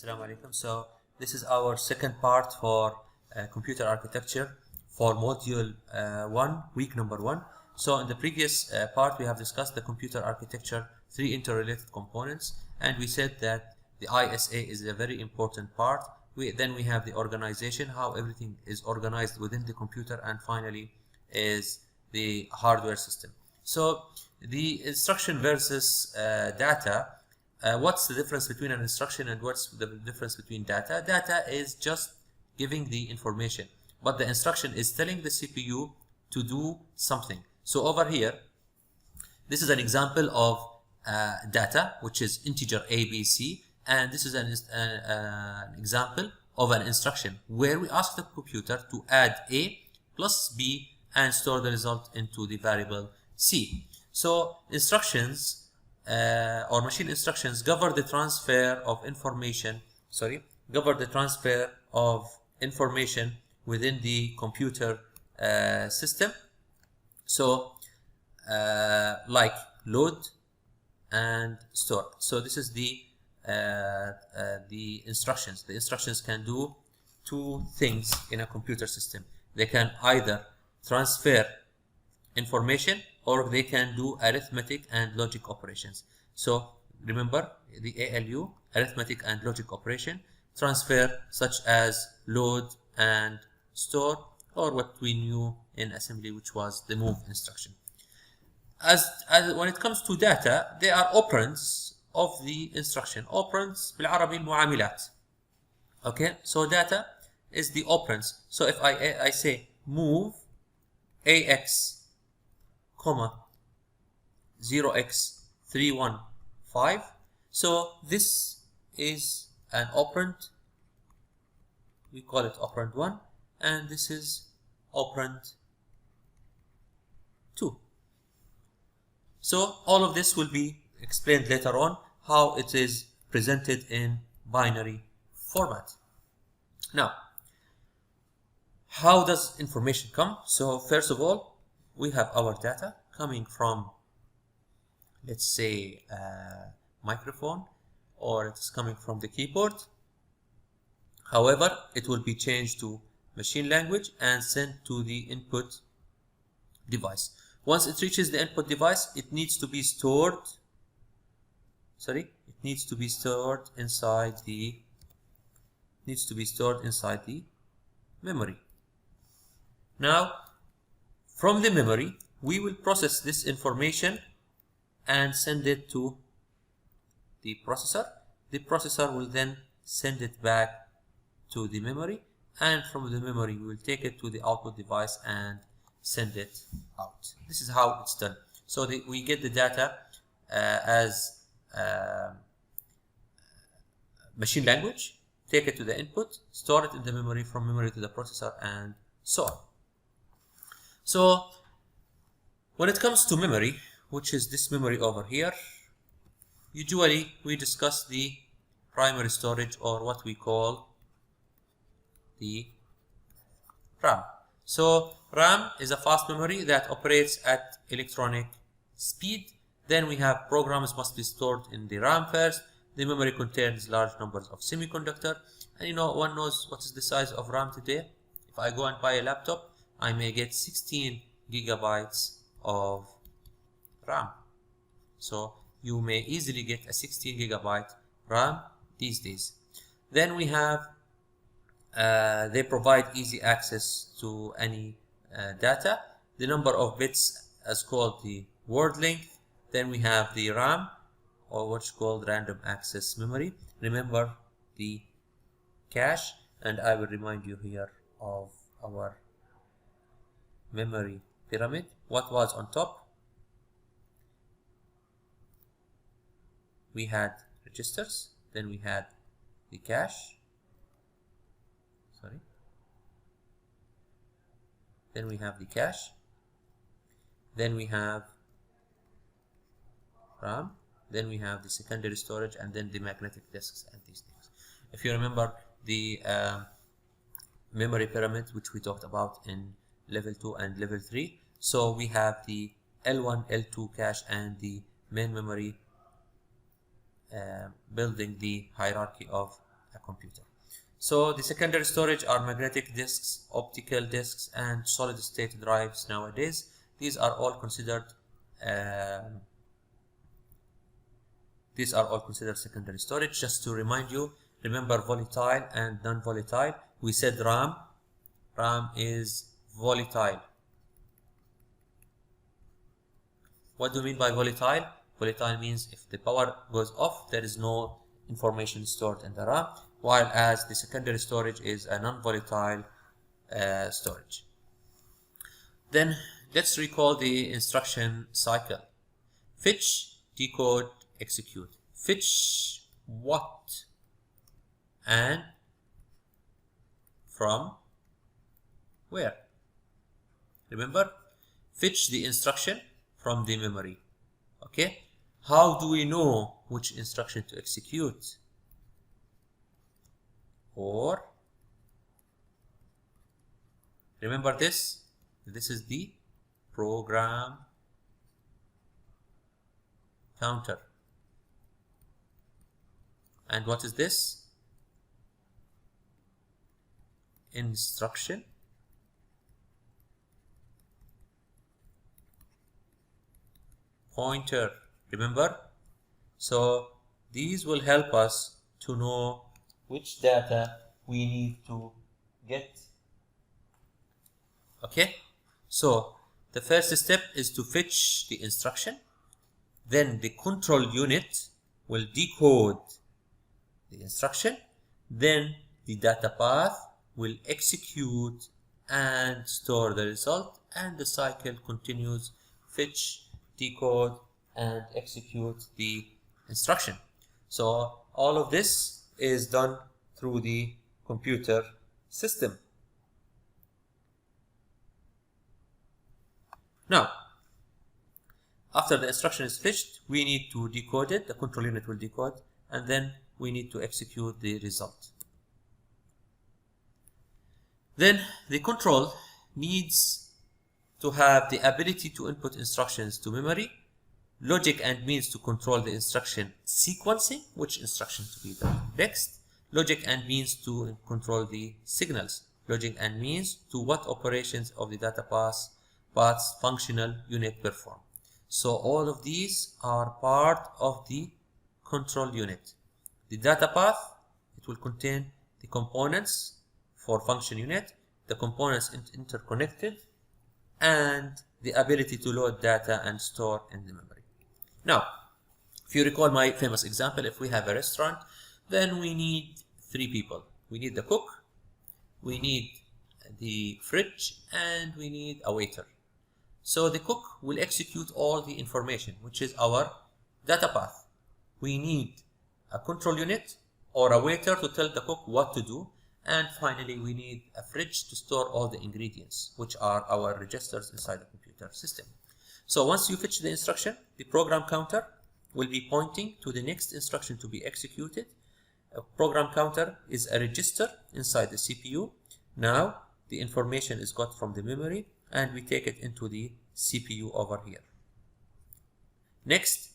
Assalamu alaikum. So this is our second part for computer architecture for module 1, week number 1. So in the previous part we have discussed the computer architecture, 3 interrelated components, and we said that the ISA is a very important part. Then we have the organization, how everything is organized within the computer, and finally is the hardware system. So the instruction versus data. What's the difference between an instruction and what's the difference between data? Data is just giving the information, but the instruction is telling the CPU to do something. So over here, this is an example of data, which is integer A, B, C, and this is an example of an instruction where we ask the computer to add A plus B and store the result into the variable C. So instructions or machine instructions govern the transfer of information within the computer system. So like load and store. So this is the instructions. The instructions can do two things in a computer system. They can either transfer information or they can do arithmetic and logic operations. So remember the ALU, arithmetic and logic operation, transfer such as load and store, or what we knew in assembly, which was the move instruction. As when it comes to data, they are operands of the instruction. Operands بالعربي المعاملات. Okay, so data is the operands. So if I say move AX 0x315, so this is an operand, we call it operand 1, and this is operand 2. So all of this will be explained later on how it is presented in binary format. Now, how does information come? So first of all, we have our data coming from, let's say, a microphone, or it is coming from the keyboard. However, it will be changed to machine language and sent to the input device. Once it reaches the input device, it needs to be stored. It needs to be stored inside the memory. Now, from the memory, we will process this information and send it to the processor. The processor will then send it back to the memory, and from the memory, we will take it to the output device and send it out. This is how it's done. So we get the data as machine language, take it to the input, store it in the memory, from memory to the processor, and so on. So when it comes to memory, which is this memory over here, usually we discuss the primary storage, or what we call the RAM. So RAM is a fast memory that operates at electronic speed. Then we have programs must be stored in the RAM first. The memory contains large numbers of semiconductor, and one knows what is the size of RAM today. If I go and buy a laptop, I may get 16 gigabytes of RAM. So you may easily get a 16 gigabyte RAM these days. Then we have, they provide easy access to any data. The number of bits is called the word length. Then we have the RAM, or what's called random access memory. Remember the cache, and I will remind you here of our memory pyramid. What was on top? We had registers, then we had the cache, then we have the cache, then we have RAM, then we have the secondary storage, and then the magnetic disks and these things. If you remember the memory pyramid, which we talked about in level 2 and level 3, so we have the L1, L2 cache and the main memory building the hierarchy of a computer. So the secondary storage are magnetic disks, optical disks, and solid state drives nowadays. These are all considered secondary storage. Just to remind you, remember volatile and non-volatile. We said RAM is volatile. What do you mean by volatile? Volatile means if the power goes off, there is no information stored in the RAM, while as the secondary storage is a non-volatile storage. Then let's recall the instruction cycle. Fetch, decode, execute. Fetch what and from where? Remember, fetch the instruction from the memory. Okay, how do we know which instruction to execute? Or remember this is the program counter. And what is this? Instruction pointer. Remember? So these will help us to know which data we need to get. Okay, so the first step is to fetch the instruction. Then the control unit will decode the instruction. Then the data path will execute and store the result, and the cycle continues: fetch, decode, and execute the instruction. So all of this is done through the computer system. Now, after the instruction is fetched, we need to decode it. The control unit will decode, and then we need to execute the result. Then the control needs to have the ability to input instructions to memory, logic and means to control the instruction sequencing, which instruction to be done next, logic and means to control the signals, logic and means to what operations of the data paths functional unit perform. So all of these are part of the control unit. The data path, it will contain the components for function unit, the components interconnected, and the ability to load data and store in the memory. Now, if you recall my famous example, if we have a restaurant, then we need 3 people. We need the cook, we need the fridge, and we need a waiter. So the cook will execute all the information, which is our data path. We need a control unit or a waiter to tell the cook what to do. And finally, we need a fridge to store all the ingredients, which are our registers inside the computer system. So once you fetch the instruction, the program counter will be pointing to the next instruction to be executed. A program counter is a register inside the CPU. Now, the information is got from the memory, and we take it into the CPU over here. Next,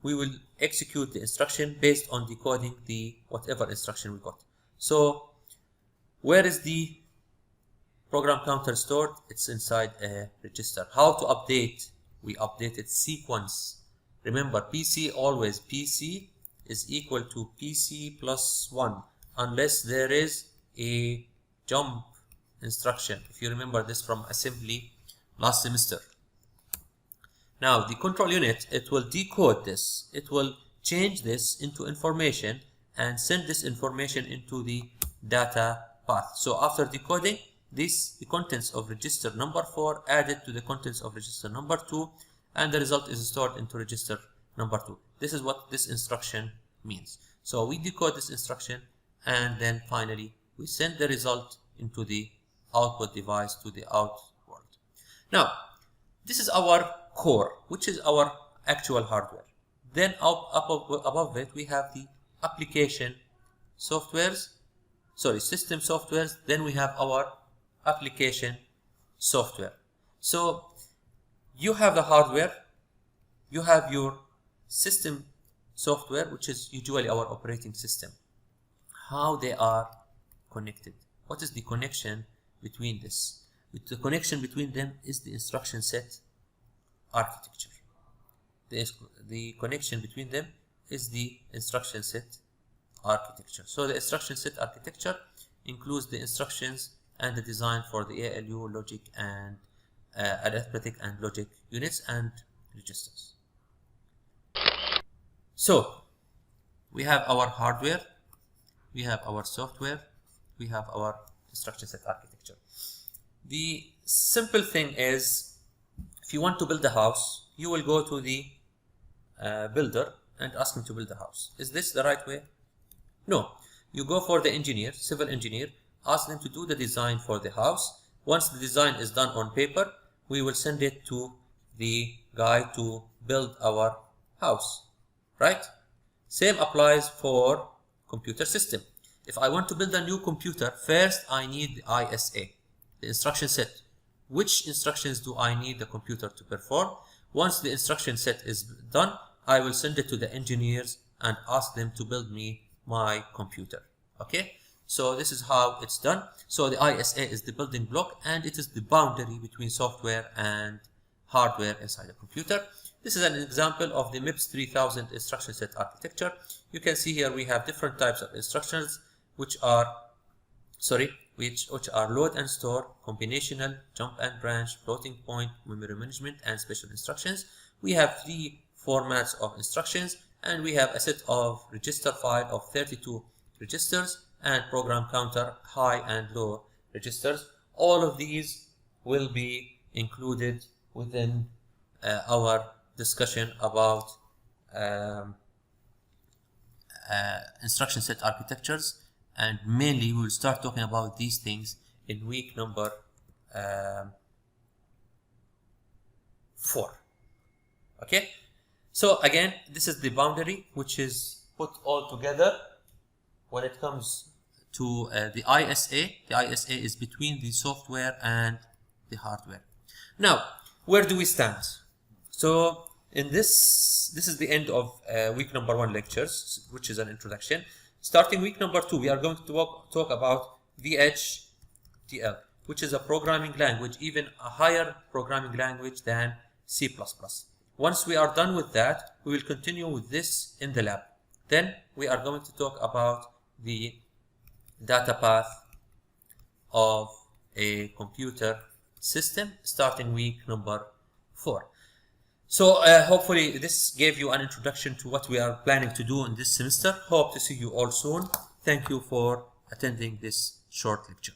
we will execute the instruction based on decoding the whatever instruction we got. So where is the program counter stored? It's inside a register. How to update? We update its sequence. Remember, always PC is equal to PC plus 1 unless there is a jump instruction. If you remember this from assembly last semester. Now the control unit, it will decode this. It will change this into information and send this information into the data path. So after decoding this, the contents of register number 4 added to the contents of register number 2, and the result is stored into register number 2. This is what this instruction means. So we decode this instruction, and then finally we send the result into the output device to the out world. Now, this is our core, which is our actual hardware. Then above it, we have the application softwares, system softwares. Then we have our application software. So you have the hardware, you have your system software, which is usually our operating system. how they are connected. What is the connection between this? The connection between them is the instruction set architecture. The connection between them is the instruction set architecture. So the instruction set architecture includes the instructions and the design for the ALU, logic, and arithmetic and logic units and registers. So we have our hardware, we have our software, we have our instruction set architecture. The simple thing is, if you want to build a house, you will go to the builder and ask him to build a house. Is this the right way? No. You go for the engineer, civil engineer, ask them to do the design for the house. Once the design is done on paper, we will send it to the guy to build our house, right? Same applies for computer system. If I want to build a new computer, first I need the ISA, the instruction set. Which instructions do I need the computer to perform? Once the instruction set is done, I will send it to the engineers and ask them to build me my computer. Okay, so this is how it's done. So the ISA is the building block, and it is the boundary between software and hardware inside a computer. This is an example of the MIPS 3000 instruction set architecture. You can see here we have different types of instructions which are load and store, combinational, jump and branch, floating point, memory management, and special instructions. We have 3 formats of instructions, and we have a set of register file of 32 registers and program counter, high and low registers. All of these will be included within our discussion about instruction set architectures, and mainly we will start talking about these things in week number 4. Okay, so again, this is the boundary which is put all together when it comes to the ISA. The ISA is between the software and the hardware. Now, where do we stand? So in this is the end of week number 1 lectures, which is an introduction. Starting week number 2, we are going to talk about VHDL, which is a programming language, even a higher programming language than C++. Once we are done with that, we will continue with this in the lab. Then we are going to talk about the data path of a computer system starting week number 4. So hopefully this gave you an introduction to what we are planning to do in this semester. Hope to see you all soon. Thank you for attending this short lecture.